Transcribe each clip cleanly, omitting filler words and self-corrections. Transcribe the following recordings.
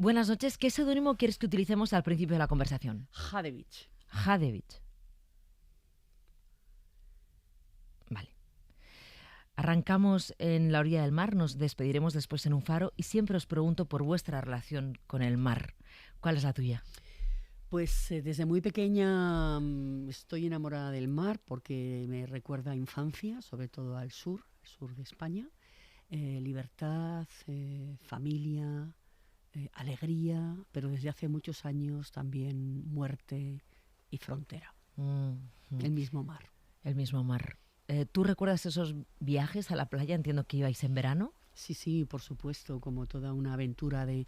Buenas noches. ¿Qué seudónimo quieres que utilicemos al principio de la conversación? Hadevich. Hadevich. Vale. Arrancamos en la orilla del mar, nos despediremos después en un faro y siempre os pregunto por vuestra relación con el mar. ¿Cuál es la tuya? Pues desde muy pequeña estoy enamorada del mar porque me recuerda a infancia, sobre todo al sur de España. Libertad, familia, alegría, pero desde hace muchos años también muerte y frontera. El mismo mar. El mismo mar. ¿Tú recuerdas esos viajes a la playa? Entiendo que ibais en verano. Sí, por supuesto, como toda una aventura de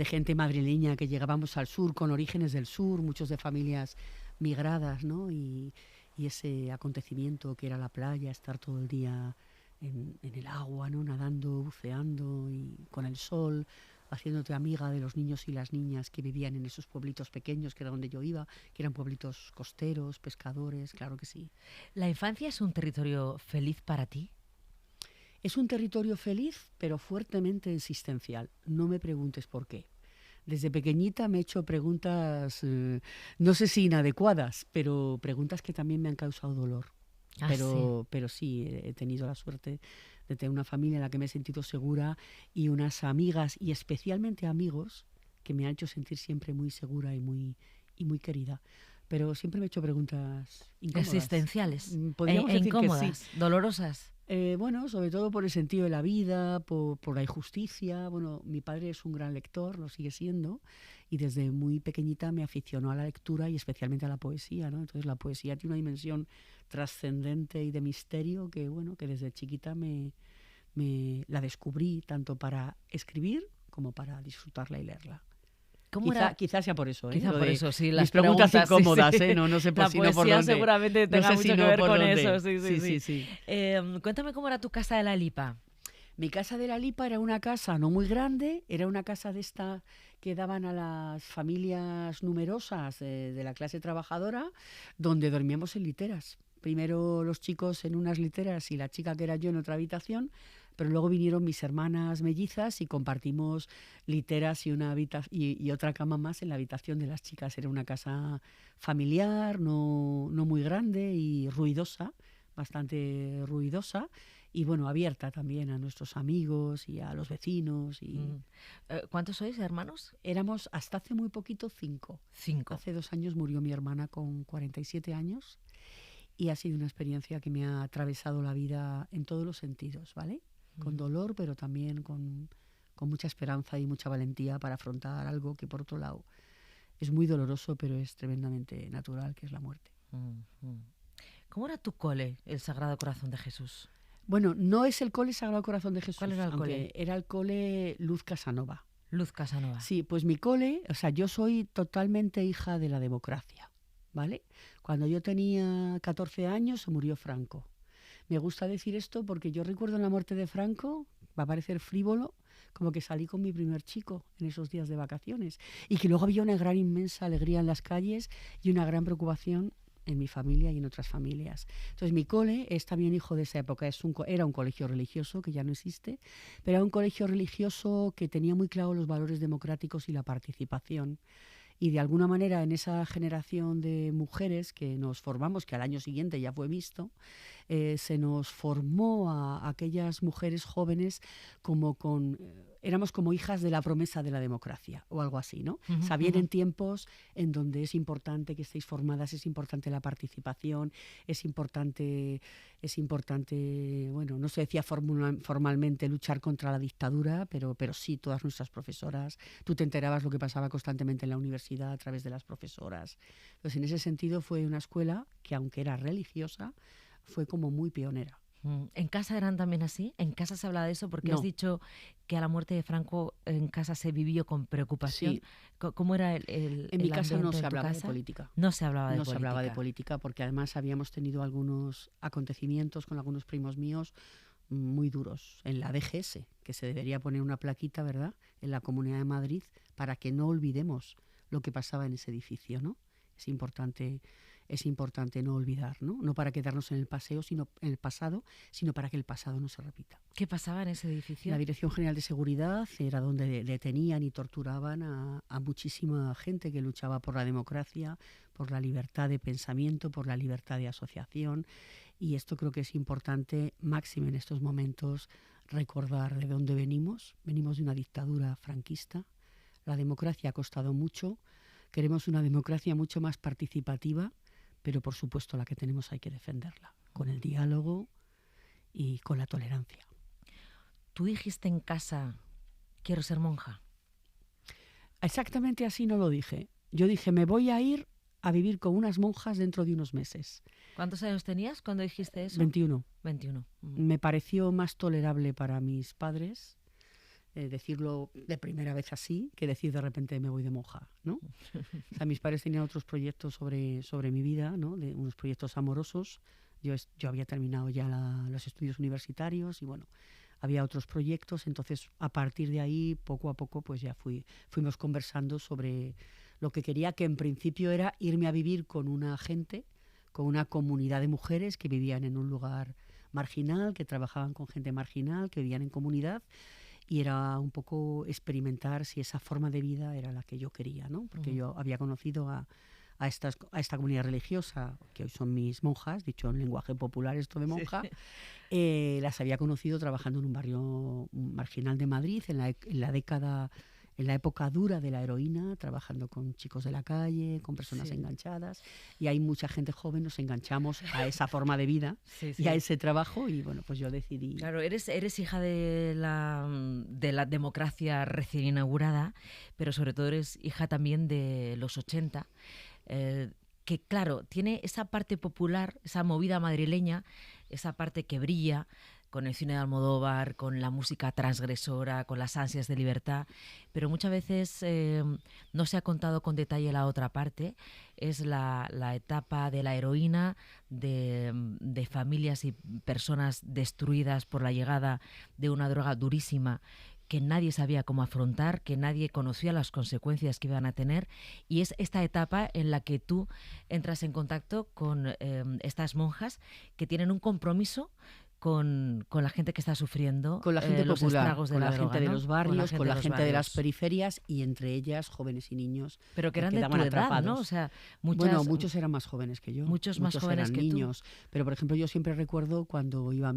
gente madrileña que llegábamos al sur, con orígenes del sur, muchos de familias migradas, ¿no? Y ese acontecimiento que era la playa, estar todo el día en el agua, ¿no? Nadando, buceando y con el sol, haciéndote amiga de los niños y las niñas que vivían en esos pueblitos pequeños, que era donde yo iba, que eran pueblitos costeros, pescadores, claro que sí. ¿La infancia es un territorio feliz para ti? Es un territorio feliz, pero fuertemente existencial. No me preguntes por qué. Desde pequeñita me he hecho preguntas, no sé si inadecuadas, pero preguntas que también me han causado dolor. Pero sí, he tenido la suerte de tener una familia en la que me he sentido segura y unas amigas y especialmente amigos que me han hecho sentir siempre muy segura y muy querida. Pero siempre me he hecho preguntas incómodas. Existenciales. Podríamos decir incómodas, que sí. Dolorosas. Bueno, sobre todo por el sentido de la vida, por la injusticia. Bueno, mi padre es un gran lector, lo sigue siendo, y desde muy pequeñita me aficionó a la lectura y especialmente a la poesía, ¿no? Entonces la poesía tiene una dimensión trascendente y de misterio que, bueno, que desde chiquita me la descubrí tanto para escribir como para disfrutarla y leerla. Quizá sea por eso, Quizá por eso, sí. Mis preguntas incómodas, sí. No sé por, la sino por poesía dónde. seguramente tenga mucho que ver con eso. Sí. Cuéntame cómo era tu casa de la Lipa. Mi casa de la Lipa era una casa no muy grande, era una casa de esta que daban a las familias numerosas de la clase trabajadora, donde dormíamos en literas. Primero los chicos en unas literas y la chica que era yo en otra habitación, pero luego vinieron mis hermanas mellizas y compartimos literas y otra cama más en la habitación de las chicas. Era una casa familiar, no muy grande y ruidosa, bastante ruidosa, y bueno, abierta también a nuestros amigos y a los vecinos. ¿Cuántos sois, hermanos? Éramos hasta hace muy poquito 5. 5. Hace 2 años murió mi hermana con 47 años y ha sido una experiencia que me ha atravesado la vida en todos los sentidos, ¿vale? Con dolor, pero también con mucha esperanza y mucha valentía para afrontar algo que, por otro lado, es muy doloroso, pero es tremendamente natural, que es la muerte. ¿Cómo era tu cole, el Sagrado Corazón de Jesús? Bueno, no es el cole Sagrado Corazón de Jesús. ¿Cuál era el cole? Era el cole Luz Casanova. Luz Casanova. Sí, pues mi cole, o sea, yo soy totalmente hija de la democracia, ¿vale? Cuando yo tenía 14 años se murió Franco. Me gusta decir esto porque yo recuerdo en la muerte de Franco, va a parecer frívolo, como que salí con mi primer chico en esos días de vacaciones y que luego había una gran inmensa alegría en las calles y una gran preocupación en mi familia y en otras familias. Entonces mi cole es también hijo de esa época, era un colegio religioso que ya no existe, pero era un colegio religioso que tenía muy claro los valores democráticos y la participación. Y de alguna manera en esa generación de mujeres que nos formamos, que al año siguiente ya fue visto, se nos formó a aquellas mujeres jóvenes éramos como hijas de la promesa de la democracia o algo así, ¿no? O sea, vienen tiempos en donde es importante que estéis formadas, es importante la participación, es importante, bueno, no se decía formalmente luchar contra la dictadura, pero sí, todas nuestras profesoras, tú te enterabas lo que pasaba constantemente en la universidad a través de las profesoras. Entonces, en ese sentido fue una escuela que, aunque era religiosa, fue como muy pionera. ¿En casa eran también así? ¿En casa se habla de eso? Porque no. Has dicho que a la muerte de Franco en casa se vivió con preocupación. Sí. ¿Cómo era el En mi casa no ambiente se en tu hablaba casa? de política. No se hablaba de No política. se hablaba de política porque además habíamos tenido algunos acontecimientos con algunos primos míos muy duros en la DGS, que se debería poner una plaquita, ¿verdad?, en la Comunidad de Madrid para que no olvidemos lo que pasaba en ese edificio, ¿no? Es importante es importante no olvidar, ¿no? No para quedarnos en el pasado, sino para que el pasado no se repita. ¿Qué pasaba en ese edificio? La Dirección General de Seguridad era donde detenían y torturaban a muchísima gente que luchaba por la democracia, por la libertad de pensamiento, por la libertad de asociación. Y esto creo que es importante, máxime en estos momentos, recordar de dónde venimos. Venimos de una dictadura franquista. La democracia ha costado mucho. Queremos una democracia mucho más participativa, pero por supuesto la que tenemos hay que defenderla, con el diálogo y con la tolerancia. ¿Tú dijiste en casa, quiero ser monja? Exactamente así no lo dije. Yo dije, me voy a ir a vivir con unas monjas dentro de unos meses. ¿Cuántos años tenías cuando dijiste eso? 21. 21. Me pareció más tolerable para mis padres decirlo de primera vez así que decir de repente me voy de monja, ¿no? O sea, mis padres tenían otros proyectos sobre mi vida, ¿no? De unos proyectos amorosos. Yo había terminado ya los estudios universitarios y bueno, había otros proyectos. Entonces, a partir de ahí, poco a poco, pues ya fuimos conversando sobre lo que quería, que en principio era irme a vivir con una gente, con una comunidad de mujeres que vivían en un lugar marginal, que trabajaban con gente marginal, que vivían en comunidad. Y era un poco experimentar si esa forma de vida era la que yo quería, ¿no? Porque yo había conocido a esta comunidad religiosa, que hoy son mis monjas, dicho en lenguaje popular esto de monja, sí. Las había conocido trabajando en un barrio marginal de Madrid, en la época dura de la heroína, trabajando con chicos de la calle, con personas sí. enganchadas, y hay mucha gente joven, nos enganchamos a esa forma de vida sí, sí. y a ese trabajo, y bueno, pues yo decidí... Claro, eres hija de la democracia recién inaugurada, pero sobre todo eres hija también de los 80, que claro, tiene esa parte popular, esa movida madrileña, esa parte que brilla, con el cine de Almodóvar, con la música transgresora, con las ansias de libertad, pero muchas veces no se ha contado con detalle la otra parte. Es la etapa de la heroína, de familias y personas destruidas por la llegada de una droga durísima que nadie sabía cómo afrontar, que nadie conocía las consecuencias que iban a tener, y es esta etapa en la que tú entras en contacto con estas monjas que tienen un compromiso con la gente que está sufriendo, con la gente los popular, estragos de con la la droga, gente ¿no? de los barrios, con la gente de las periferias, y entre ellas jóvenes y niños. Pero que eran de tu edad, ¿no? O sea, bueno, muchos eran más jóvenes que yo. Muchos más jóvenes eran que niños. Tú. Pero, por ejemplo, yo siempre recuerdo cuando iba...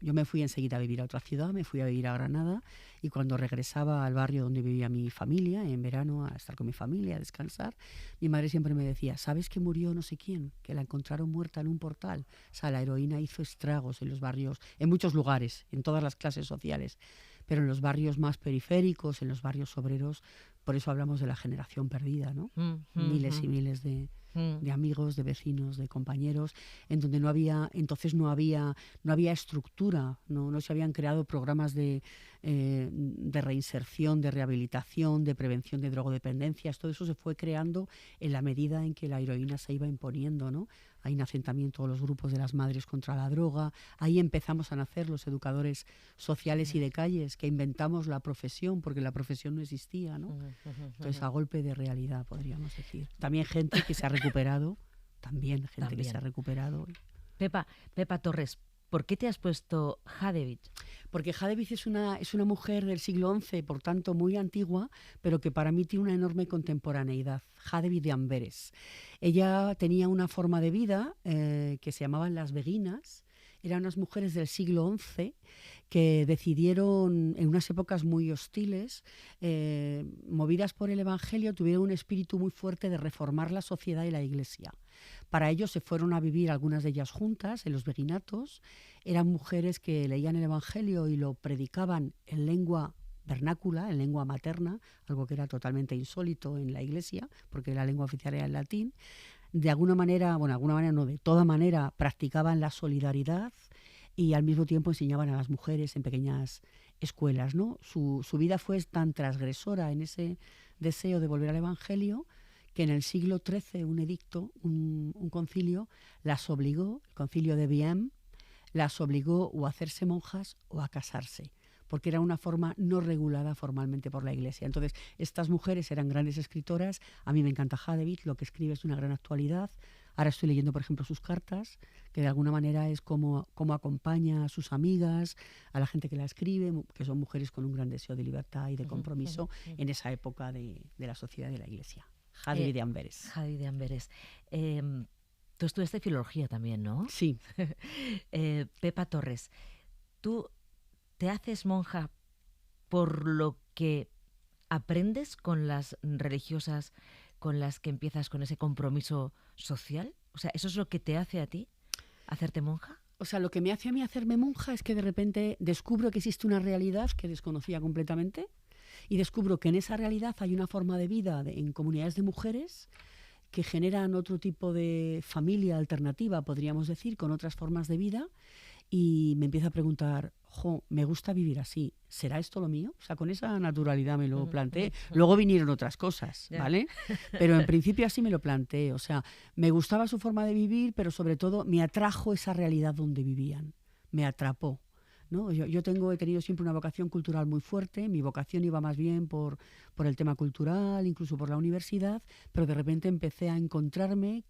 Yo me fui enseguida a vivir a otra ciudad, me fui a vivir a Granada, y cuando regresaba al barrio donde vivía mi familia, en verano, a estar con mi familia, a descansar, mi madre siempre me decía, ¿sabes que murió no sé quién? Que la encontraron muerta en un portal. O sea, la heroína hizo estragos en los barrios, en muchos lugares, en todas las clases sociales, pero en los barrios más periféricos, en los barrios obreros, por eso hablamos de la generación perdida, ¿no? Miles y miles de amigos, de vecinos, de compañeros, en donde no había estructura, no se habían creado programas de reinserción, de rehabilitación, de prevención de drogodependencias. Todo eso se fue creando en la medida en que la heroína se iba imponiendo, ¿no? Ahí nacen también todos los grupos de las madres contra la droga. Ahí empezamos a nacer los educadores sociales y de calles, que inventamos la profesión, porque la profesión no existía, ¿no? Entonces, a golpe de realidad, podríamos decir. También gente que se ha recuperado, que se ha recuperado. Pepa Torres, ¿por qué te has puesto Hadevich? Porque Hadevich es una mujer del siglo XI, por tanto muy antigua, pero que para mí tiene una enorme contemporaneidad. Hadevich de Amberes. Ella tenía una forma de vida que se llamaban las beguinas. Eran unas mujeres del siglo XI que decidieron, en unas épocas muy hostiles, movidas por el Evangelio, tuvieron un espíritu muy fuerte de reformar la sociedad y la Iglesia. Para ello se fueron a vivir algunas de ellas juntas en los beguinatos. Eran mujeres que leían el Evangelio y lo predicaban en lengua vernácula, en lengua materna, algo que era totalmente insólito en la Iglesia, porque la lengua oficial era el latín. De alguna manera no, de toda manera practicaban la solidaridad y al mismo tiempo enseñaban a las mujeres en pequeñas escuelas, ¿no? Su vida fue tan transgresora en ese deseo de volver al Evangelio que en el siglo XIII un edicto, un concilio, las obligó, el concilio de Vienne, las obligó o a hacerse monjas o a casarse, porque era una forma no regulada formalmente por la Iglesia. Entonces, estas mujeres eran grandes escritoras. A mí me encanta Hadevich, lo que escribe es de una gran actualidad. Ahora estoy leyendo, por ejemplo, sus cartas, que de alguna manera es como acompaña a sus amigas, a la gente que la escribe, que son mujeres con un gran deseo de libertad y de compromiso en esa época de la sociedad y de la Iglesia. Jadwi de Amberes. Jadwi de Amberes. Tú estudiaste filología también, ¿no? Sí. Pepa Torres, ¿tú te haces monja por lo que aprendes con las religiosas con las que empiezas con ese compromiso social? O sea, ¿eso es lo que te hace a ti hacerte monja? O sea, lo que me hace a mí hacerme monja es que de repente descubro que existe una realidad que desconocía completamente y descubro que en esa realidad hay una forma de vida en comunidades de mujeres que generan otro tipo de familia alternativa, podríamos decir, con otras formas de vida, y me empiezo a preguntar, me gusta vivir así, ¿será esto lo mío? O sea, con esa naturalidad me lo planteé. Luego vinieron otras cosas, ¿vale? Pero en principio así me lo planteé. O sea, me gustaba su forma de vivir, pero sobre todo me atrajo esa realidad donde vivían. Me atrapó, ¿no? Yo he tenido siempre una vocación cultural muy fuerte. Mi vocación iba más bien por el tema cultural, incluso por la universidad, pero de repente empecé a encontrarme.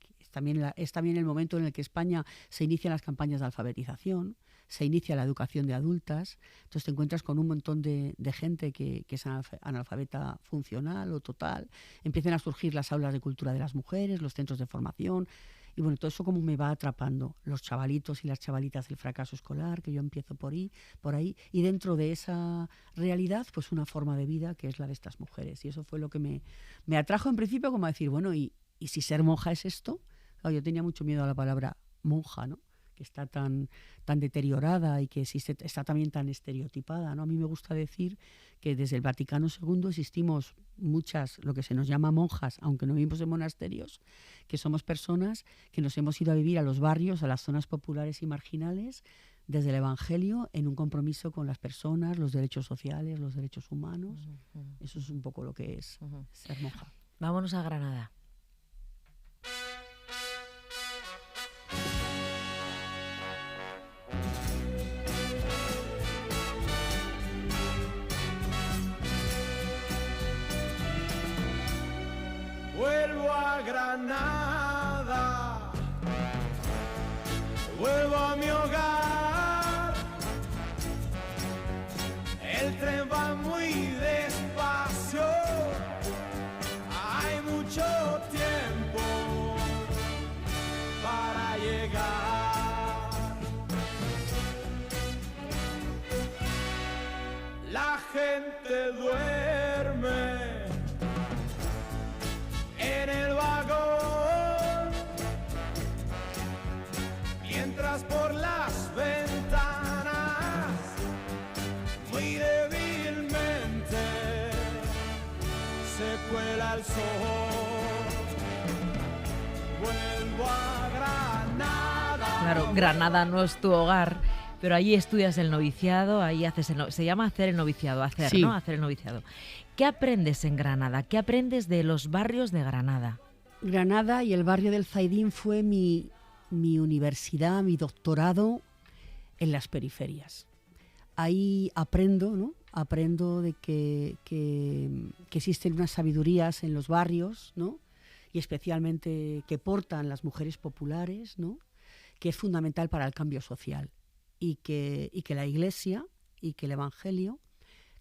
Es también el momento en el que España se inician las campañas de alfabetización, se inicia la educación de adultas, entonces te encuentras con un montón de gente que es analfabeta funcional o total, empiezan a surgir las aulas de cultura de las mujeres, los centros de formación, y bueno, todo eso como me va atrapando, los chavalitos y las chavalitas del fracaso escolar, que yo empiezo por ahí, y dentro de esa realidad, pues una forma de vida que es la de estas mujeres, y eso fue lo que me atrajo en principio, como a decir, bueno, ¿y si ser monja es esto? Claro, yo tenía mucho miedo a la palabra monja, ¿no? Que está tan deteriorada y que está también tan estereotipada, ¿no? A mí me gusta decir que desde el Vaticano II existimos muchas, lo que se nos llama monjas, aunque no vivimos en monasterios, que somos personas que nos hemos ido a vivir a los barrios, a las zonas populares y marginales, desde el Evangelio, en un compromiso con las personas, los derechos sociales, los derechos humanos. Eso es un poco lo que es ser monja. Vámonos a Granada. Vuelvo a Granada, vuelvo a mi hogar. El tren va muy despacio, hay mucho tiempo para llegar. La gente duerme en el vagón, mientras por las ventanas muy débilmente se cuela el sol. Vuelvo a Granada. Claro, Granada no es tu hogar, pero allí estudias el noviciado, ahí haces se llama hacer el noviciado, sí. ¿no? Hacer el noviciado. ¿Qué aprendes en Granada? ¿Qué aprendes de los barrios de Granada? Granada y el barrio del Zaidín fue mi universidad, mi doctorado en las periferias. Ahí aprendo, ¿no? Aprendo de que existen unas sabidurías en los barrios, ¿no? Y especialmente que portan las mujeres populares, ¿no? Que es fundamental para el cambio social y que la Iglesia y que el Evangelio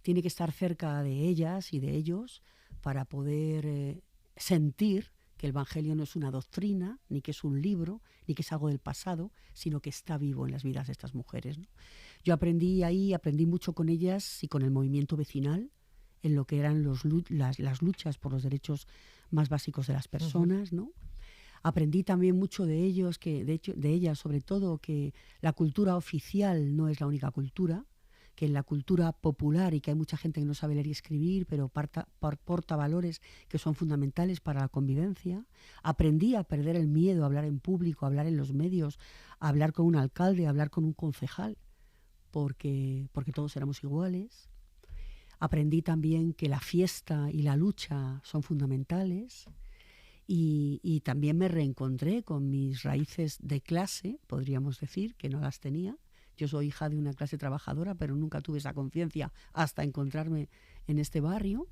tiene que estar cerca de ellas y de ellos para poder sentir que el Evangelio no es una doctrina, ni que es un libro, ni que es algo del pasado, sino que está vivo en las vidas de estas mujeres, ¿no? Yo aprendí mucho con ellas y con el movimiento vecinal, en lo que eran las luchas por los derechos más básicos de las personas, ¿no? Aprendí también mucho de ellos, de ellas sobre todo, que la cultura oficial no es la única cultura, que en la cultura popular, y que hay mucha gente que no sabe leer y escribir, pero porta valores que son fundamentales para la convivencia. Aprendí a perder el miedo a hablar en público, a hablar en los medios, a hablar con un alcalde, a hablar con un concejal, porque todos éramos iguales. Aprendí también que la fiesta y la lucha son fundamentales. Y también me reencontré con mis raíces de clase, podríamos decir, que no las tenía. Yo soy hija de una clase trabajadora, pero nunca tuve esa conciencia hasta encontrarme en este barrio.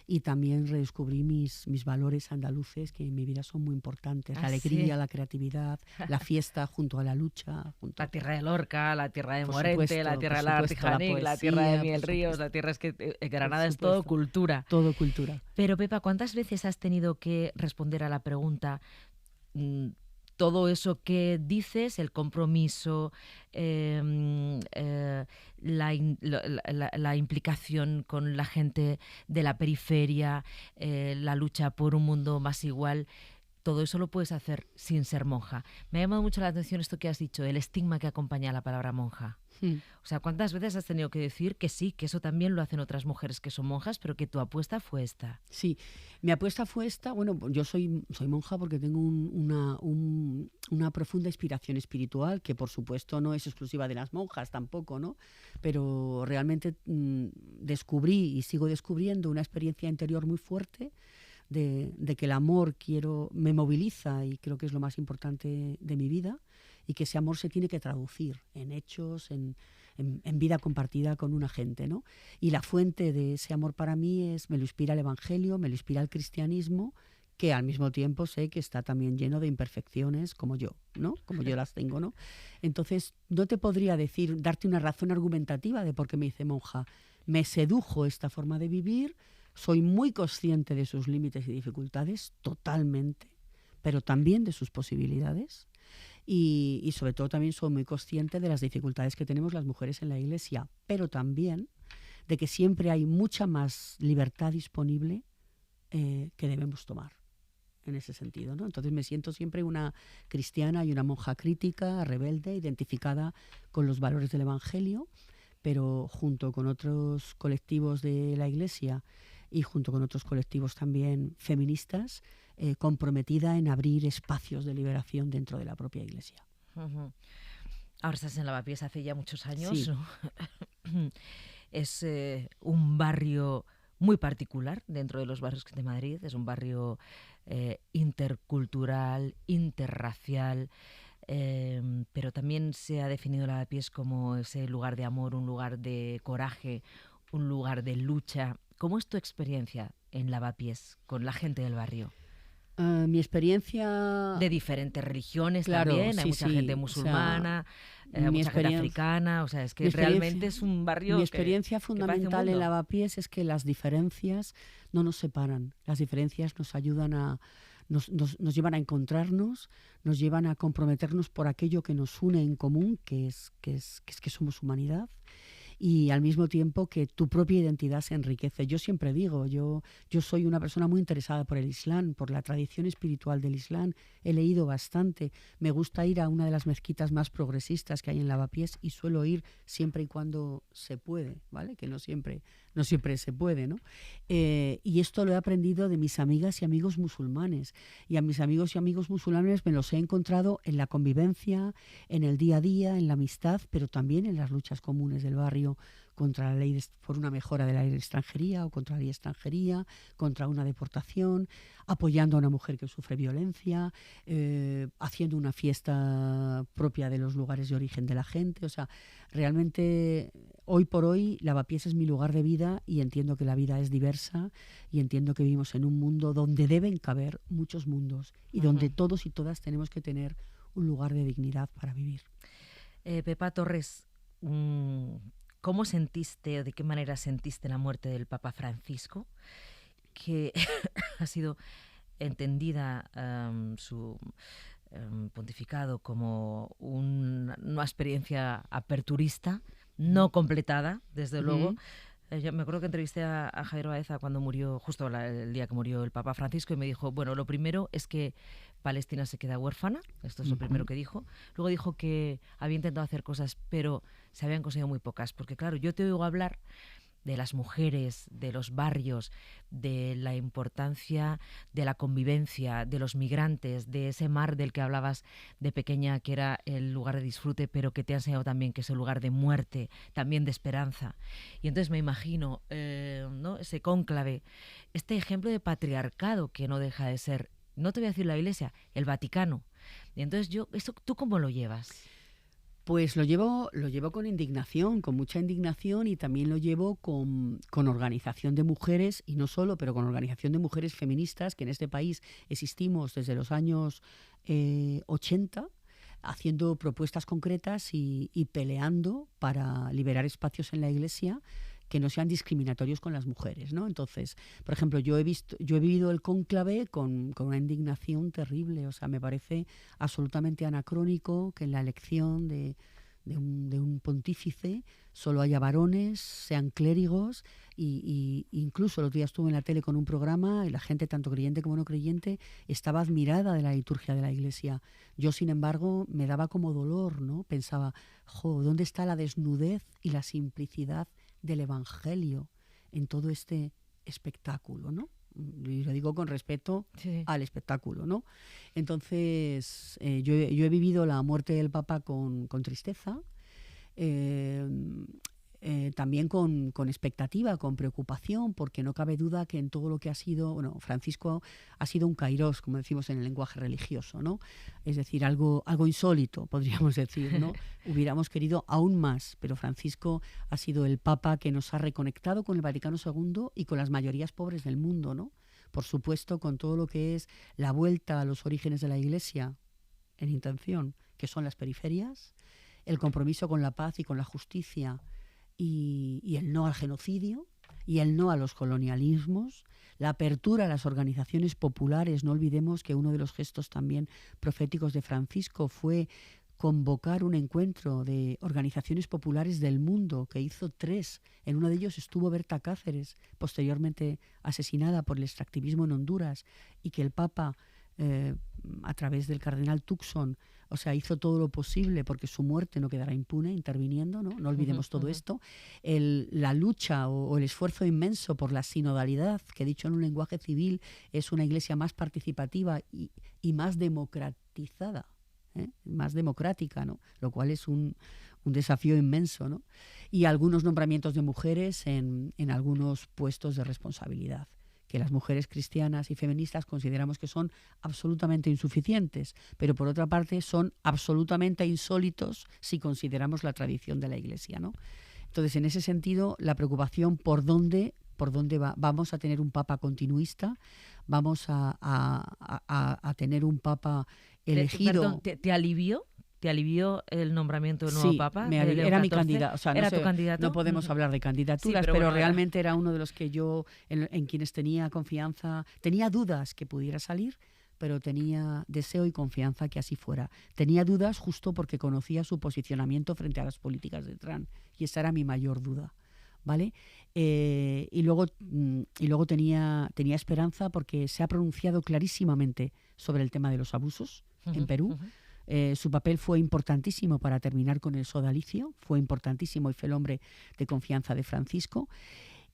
y también redescubrí mis valores andaluces, que en mi vida son muy importantes. Ah, la alegría, sí. la creatividad, la fiesta junto a la lucha. La tierra de Lorca, la tierra de Por Morente, la supuesto, tierra por de supuesto, la Lagartijanic, la tierra de poesía, por Miel Ríos, supuesto, la tierra es que por Granada es todo supuesto. cultura. Todo cultura. Pero Pepa, ¿cuántas veces has tenido que responder a la pregunta todo eso que dices, el compromiso, la implicación con la gente de la periferia, la lucha por un mundo más igual? Todo eso lo puedes hacer sin ser monja. Me ha llamado mucho la atención esto que has dicho, el estigma que acompaña a la palabra monja. O sea, ¿cuántas veces has tenido que decir que sí, que eso también lo hacen otras mujeres que son monjas, pero que tu apuesta fue esta? Sí, mi apuesta fue esta. Bueno, yo soy monja porque tengo una profunda inspiración espiritual, que por supuesto no es exclusiva de las monjas tampoco, ¿no? Pero realmente descubrí y sigo descubriendo una experiencia interior muy fuerte de que el amor me moviliza, y creo que es lo más importante de mi vida, y que ese amor se tiene que traducir en hechos, en vida compartida con una gente, ¿no? Y la fuente de ese amor para mí me lo inspira el Evangelio, me lo inspira el cristianismo, que al mismo tiempo sé que está también lleno de imperfecciones como yo, ¿no? Como yo las tengo, ¿no? Entonces, no te podría darte una razón argumentativa de por qué me hice monja. Me sedujo esta forma de vivir, soy muy consciente de sus límites y dificultades, totalmente, pero también de sus posibilidades. Y sobre todo también soy muy consciente de las dificultades que tenemos las mujeres en la Iglesia, pero también de que siempre hay mucha más libertad disponible que debemos tomar en ese sentido, ¿no? Entonces me siento siempre una cristiana y una monja crítica, rebelde, identificada con los valores del Evangelio, pero junto con otros colectivos de la Iglesia y junto con otros colectivos también feministas, comprometida en abrir espacios de liberación dentro de la propia Iglesia. Uh-huh. Ahora estás en Lavapiés hace ya muchos años, sí. ¿no? Es un barrio muy particular dentro de los barrios de Madrid, es un barrio intercultural, interracial, pero también se ha definido Lavapiés como ese lugar de amor, un lugar de coraje, un lugar de lucha. ¿Cómo es tu experiencia en Lavapiés con la gente del barrio? Mi experiencia... De diferentes religiones, claro, también, hay sí, mucha gente musulmana, mucha gente africana, o sea, es que realmente es un barrio Mi experiencia fundamental en la Lavapiés es que las diferencias no nos separan, las diferencias nos ayudan nos llevan a encontrarnos, nos llevan a comprometernos por aquello que nos une en común, que es que somos humanidad, y al mismo tiempo que tu propia identidad se enriquece. Yo siempre digo, yo soy una persona muy interesada por el Islam, por la tradición espiritual del Islam. He leído bastante. Me gusta ir a una de las mezquitas más progresistas que hay en Lavapiés, y suelo ir siempre y cuando se puede, ¿vale? Que no siempre se puede, ¿no? Y esto lo he aprendido de mis amigas y amigos musulmanes. Y a mis amigos y amigos musulmanes me los he encontrado en la convivencia, en el día a día, en la amistad, pero también en las luchas comunes del barrio contra la ley por una mejora de la ley de extranjería o contra la ley de extranjería, contra una deportación, apoyando a una mujer que sufre violencia, haciendo una fiesta propia de los lugares de origen de la gente. O sea, realmente hoy por hoy Lavapiés es mi lugar de vida, y entiendo que la vida es diversa, y entiendo que vivimos en un mundo donde deben caber muchos mundos y donde todos y todas tenemos que tener un lugar de dignidad para vivir. Pepa Torres, ¿cómo sentiste o de qué manera sentiste la muerte del Papa Francisco, que ha sido entendida su pontificado como una experiencia aperturista, no completada, desde luego? Yo me acuerdo que entrevisté a Javier Baeza cuando murió, justo el día que murió el Papa Francisco, y me dijo, bueno, lo primero es que Palestina se queda huérfana, esto es lo primero que dijo. Luego dijo que había intentado hacer cosas, pero se habían conseguido muy pocas, porque claro, yo te oigo hablar de las mujeres, de los barrios, de la importancia de la convivencia, de los migrantes, de ese mar del que hablabas de pequeña, que era el lugar de disfrute, pero que te ha enseñado también que es el lugar de muerte, también de esperanza. Y entonces me imagino, ¿no?, ese cónclave, este ejemplo de patriarcado que no deja de ser, no te voy a decir la Iglesia, el Vaticano. Y entonces ¿eso tú cómo lo llevas? Pues lo llevo con indignación, con mucha indignación, y también lo llevo con organización de mujeres, y no solo, pero con organización de mujeres feministas, que en este país existimos desde los años 80, haciendo propuestas concretas y peleando para liberar espacios en la Iglesia que no sean discriminatorios con las mujeres, ¿no? Entonces, por ejemplo, yo he vivido el cónclave con una indignación terrible. O sea, me parece absolutamente anacrónico que en la elección de un pontífice solo haya varones, sean clérigos, y incluso el otro día estuve en la tele con un programa y la gente, tanto creyente como no creyente, estaba admirada de la liturgia de la Iglesia. Yo, sin embargo, me daba como dolor, ¿no? Pensaba, ¿dónde está la desnudez y la simplicidad del Evangelio en todo este espectáculo, ¿no? Y lo digo con respeto al espectáculo, ¿no? Entonces, yo he vivido la muerte del Papa con tristeza, también con expectativa, con preocupación, porque no cabe duda que en todo lo que ha sido, bueno, Francisco ha sido un kairós, como decimos en el lenguaje religioso, ¿no? Es decir, algo insólito, podríamos decir, ¿no? Hubiéramos querido aún más, pero Francisco ha sido el Papa que nos ha reconectado con el Vaticano II y con las mayorías pobres del mundo, ¿no? Por supuesto, con todo lo que es la vuelta a los orígenes de la Iglesia en intención, que son las periferias, el compromiso con la paz y con la justicia, y el no al genocidio, y el no a los colonialismos, la apertura a las organizaciones populares. No olvidemos que uno de los gestos también proféticos de Francisco fue convocar un encuentro de organizaciones populares del mundo, que hizo 3. En uno de ellos estuvo Berta Cáceres, posteriormente asesinada por el extractivismo en Honduras, y que el Papa, a través del cardenal Tucson, o sea, hizo todo lo posible porque su muerte no quedará impune, interviniendo, ¿no? No olvidemos todo esto. La lucha o el esfuerzo inmenso por la sinodalidad, que dicho en un lenguaje civil es una iglesia más participativa y más democratizada, más democrática, ¿no? Lo cual es un desafío inmenso, ¿no? Y algunos nombramientos de mujeres en algunos puestos de responsabilidad, que las mujeres cristianas y feministas consideramos que son absolutamente insuficientes, pero por otra parte son absolutamente insólitos si consideramos la tradición de la Iglesia, ¿no? Entonces, en ese sentido, la preocupación por dónde va. Vamos a tener un Papa continuista, vamos a tener un Papa elegido. Perdón, ¿te alivió? ¿Te alivió el nombramiento del nuevo Papa? Era mi candidato. O sea, ¿Era tu candidato? No podemos hablar de candidaturas, Sí, pero bueno, realmente era uno de los que yo, en quienes tenía confianza. Tenía dudas que pudiera salir, pero tenía deseo y confianza que así fuera. Tenía dudas justo porque conocía su posicionamiento frente a las políticas de Trump, y esa era mi mayor duda, ¿vale? Y luego tenía esperanza porque se ha pronunciado clarísimamente sobre el tema de los abusos en Perú. Su papel fue importantísimo para terminar con el sodalicio, fue importantísimo y fue el hombre de confianza de Francisco.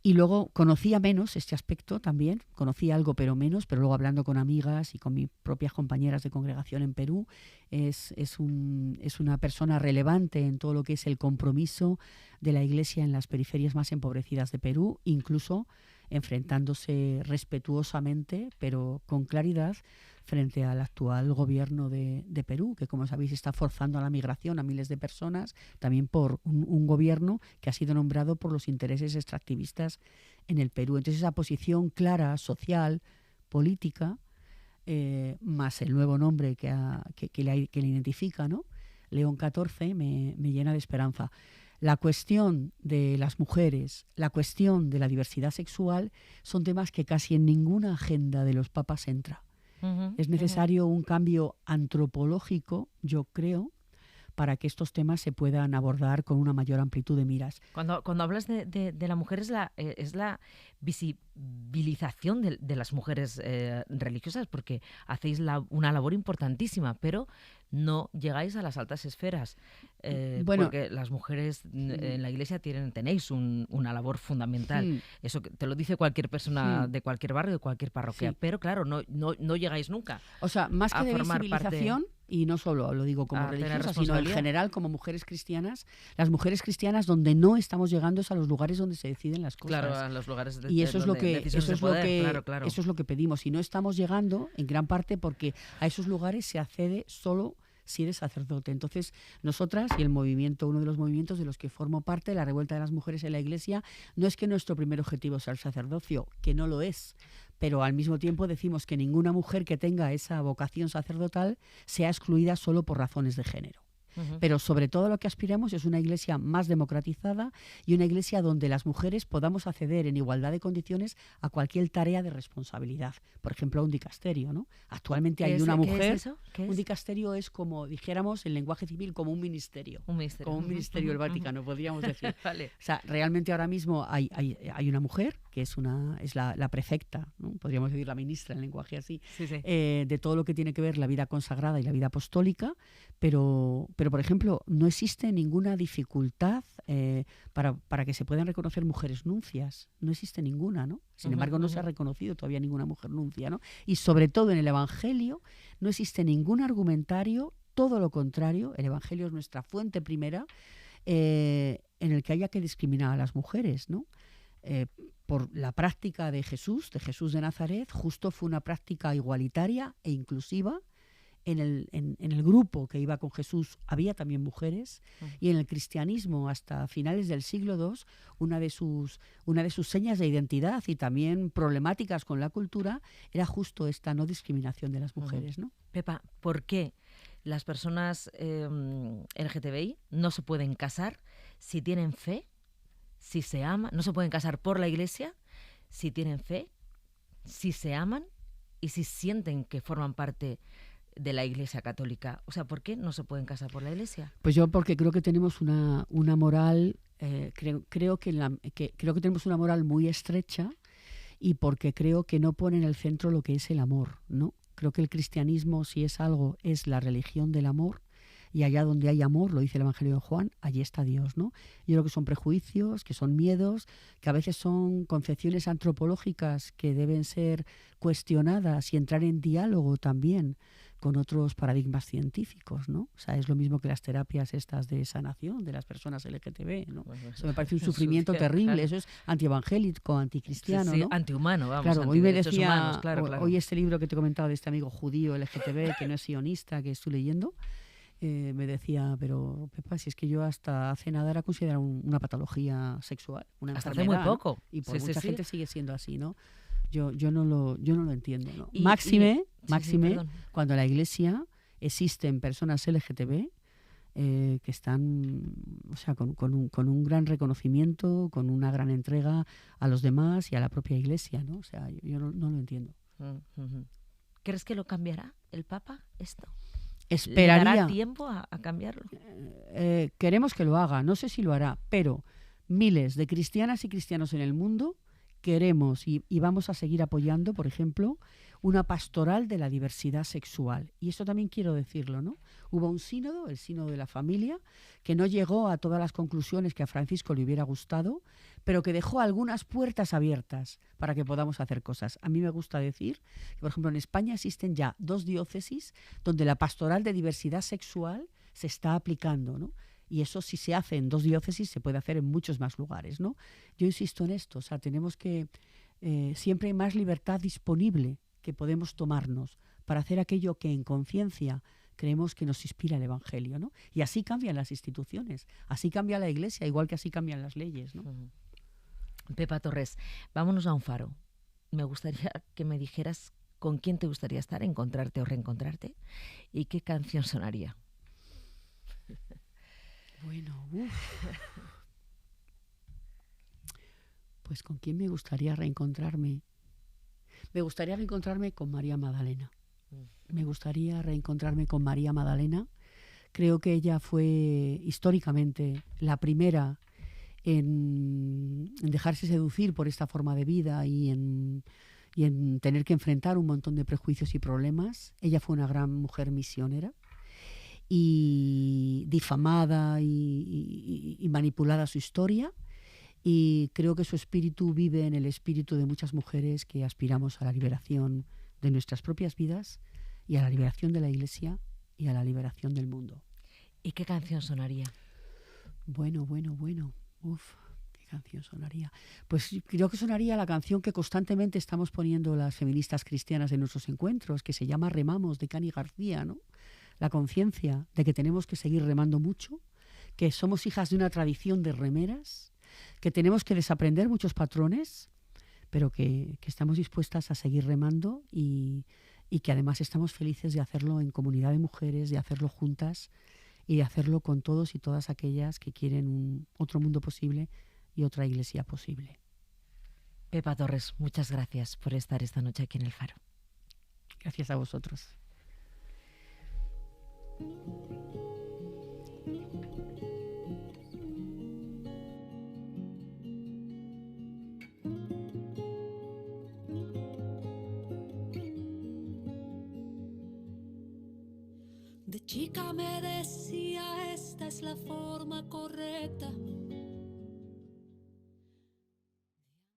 Y luego conocía menos este aspecto también, conocía algo pero menos, pero luego hablando con amigas y con mis propias compañeras de congregación en Perú, es una persona relevante en todo lo que es el compromiso de la Iglesia en las periferias más empobrecidas de Perú, incluso enfrentándose respetuosamente, pero con claridad, frente al actual gobierno de Perú, que, como sabéis, está forzando a la migración a miles de personas, también por un gobierno que ha sido nombrado por los intereses extractivistas en el Perú. Entonces, esa posición clara, social, política, más el nuevo nombre que le identifica, ¿no? León XIV, me llena de esperanza. La cuestión de las mujeres, la cuestión de la diversidad sexual, son temas que casi en ninguna agenda de los papas entra. Es necesario un cambio antropológico, yo creo, para que estos temas se puedan abordar con una mayor amplitud de miras. Cuando hablas de la mujer, es la visibilización de las mujeres religiosas, porque hacéis una labor importantísima, pero no llegáis a las altas esferas, porque las mujeres en la Iglesia tenéis una labor fundamental. Eso te lo dice cualquier persona de cualquier barrio, de cualquier parroquia, pero claro, no llegáis nunca. O sea, más que de visibilización, y no solo lo digo como religiosa, sino en general como mujeres cristianas, las mujeres cristianas donde no estamos llegando es a los lugares donde se deciden las cosas. Claro, a los lugares y eso es lo que pedimos, y no estamos llegando en gran parte porque a esos lugares se accede solo si eres sacerdote. Entonces, nosotras y el movimiento, uno de los movimientos de los que formo parte, la Revuelta de las Mujeres en la Iglesia, no es que nuestro primer objetivo sea el sacerdocio, que no lo es, pero al mismo tiempo decimos que ninguna mujer que tenga esa vocación sacerdotal sea excluida solo por razones de género. Pero sobre todo lo que aspiramos es una iglesia más democratizada y una iglesia donde las mujeres podamos acceder en igualdad de condiciones a cualquier tarea de responsabilidad. Por ejemplo, a un dicasterio, ¿no? Actualmente hay una mujer. ¿Qué es eso? Un dicasterio es como, dijéramos, en lenguaje civil, como un ministerio. Un ministerio. Como un ministerio del Vaticano, podríamos decir. Vale. O sea, realmente ahora mismo hay una mujer que es la prefecta, ¿no? Podríamos decir la ministra en lenguaje así, Sí, sí. de todo lo que tiene que ver la vida consagrada y la vida apostólica, pero por ejemplo, no existe ninguna dificultad para que se puedan reconocer mujeres nuncias. No existe ninguna, ¿no? Sin embargo, no se ha reconocido todavía ninguna mujer nuncia, ¿no? Y sobre todo en el Evangelio no existe ningún argumentario, todo lo contrario. El Evangelio es nuestra fuente primera, en el que haya que discriminar a las mujeres, ¿no? Por la práctica de Jesús de Nazaret, justo fue una práctica igualitaria e inclusiva. En el grupo que iba con Jesús había también mujeres, y en el cristianismo hasta finales del siglo II una de sus señas de identidad y también problemáticas con la cultura era justo esta no discriminación de las mujeres, ¿no? Pepa, ¿por qué las personas LGTBI no se pueden casar si tienen fe, si se aman? No se pueden casar por la Iglesia si tienen fe, si se aman y si sienten que forman parte de la Iglesia Católica. O sea, ¿por qué no se pueden casar por la Iglesia? Pues yo porque creo que tenemos una moral, creo que tenemos una moral muy estrecha, y porque creo que no pone en el centro lo que es el amor, ¿no? Creo que el cristianismo, si es algo, es la religión del amor, y allá donde hay amor, lo dice el Evangelio de Juan, allí está Dios, ¿no? Yo creo que son prejuicios, que son miedos, que a veces son concepciones antropológicas que deben ser cuestionadas y entrar en diálogo también con otros paradigmas científicos, ¿no? O sea, es lo mismo que las terapias estas de sanación de las personas LGTB, ¿no? Eso me parece un sufrimiento terrible, claro. Eso es antievangélico, anticristiano, Sí, ¿no? antihumano, vamos, Claro, hoy me antiderechos decía, humanos, claro. hoy este libro que te he comentado de este amigo judío LGTB, que no es sionista, que estoy leyendo, me decía, pero Pepa, si es que yo hasta hace nada era considerada una patología sexual, una Hasta hace enfermedad, muy poco. ¿no? Y por Sí, mucha sí. gente sigue siendo así, ¿no? Yo no lo entiendo, ¿no? Y- Máxime, sí, perdón. cuando en la Iglesia existen personas LGTB que están, o sea, con un gran reconocimiento, con una gran entrega a los demás y a la propia Iglesia, ¿no? O sea, yo no lo entiendo. ¿Crees que lo cambiará el Papa esto? Esperaría. ¿Le dará tiempo a cambiarlo? Queremos que lo haga, no sé si lo hará, pero miles de cristianas y cristianos en el mundo queremos y vamos a seguir apoyando, por ejemplo, una pastoral de la diversidad sexual. Y esto también quiero decirlo, ¿no? Hubo un sínodo, el sínodo de la familia, que no llegó a todas las conclusiones que a Francisco le hubiera gustado, pero que dejó algunas puertas abiertas para que podamos hacer cosas. A mí me gusta decir que, por ejemplo, en España existen ya 2 diócesis donde la pastoral de diversidad sexual se está aplicando, ¿no? Y eso, si se hace en 2 diócesis, se puede hacer en muchos más lugares, ¿no? Yo insisto en esto, o sea, tenemos que siempre hay más libertad disponible que podemos tomarnos para hacer aquello que en conciencia creemos que nos inspira el Evangelio, ¿no? Y así cambian las instituciones, así cambia la Iglesia, igual que así cambian las leyes, ¿no? Pepa Torres, vámonos a un faro. Me gustaría que me dijeras con quién te gustaría estar, encontrarte o reencontrarte, y qué canción sonaría. Bueno, pues ¿con quién me gustaría reencontrarme? Me gustaría reencontrarme con María Magdalena. Me gustaría reencontrarme con María Magdalena. Creo que ella fue históricamente la primera en dejarse seducir por esta forma de vida y en tener que enfrentar un montón de prejuicios y problemas. Ella fue una gran mujer misionera y difamada y manipulada su historia, y creo que su espíritu vive en el espíritu de muchas mujeres que aspiramos a la liberación de nuestras propias vidas y a la liberación de la Iglesia y a la liberación del mundo. ¿Y qué canción sonaría? Bueno. ¿Qué canción sonaría? Pues creo que sonaría la canción que constantemente estamos poniendo las feministas cristianas en nuestros encuentros, que se llama Remamos, de Cani García, ¿no? la conciencia de que tenemos que seguir remando mucho, que somos hijas de una tradición de remeras, que tenemos que desaprender muchos patrones, pero que estamos dispuestas a seguir remando y que además estamos felices de hacerlo en comunidad de mujeres, de hacerlo juntas y de hacerlo con todos y todas aquellas que quieren otro mundo posible y otra iglesia posible. Pepa Torres, muchas gracias por estar esta noche aquí en El Faro. Gracias a vosotros. De chica me decía, esta es la forma correcta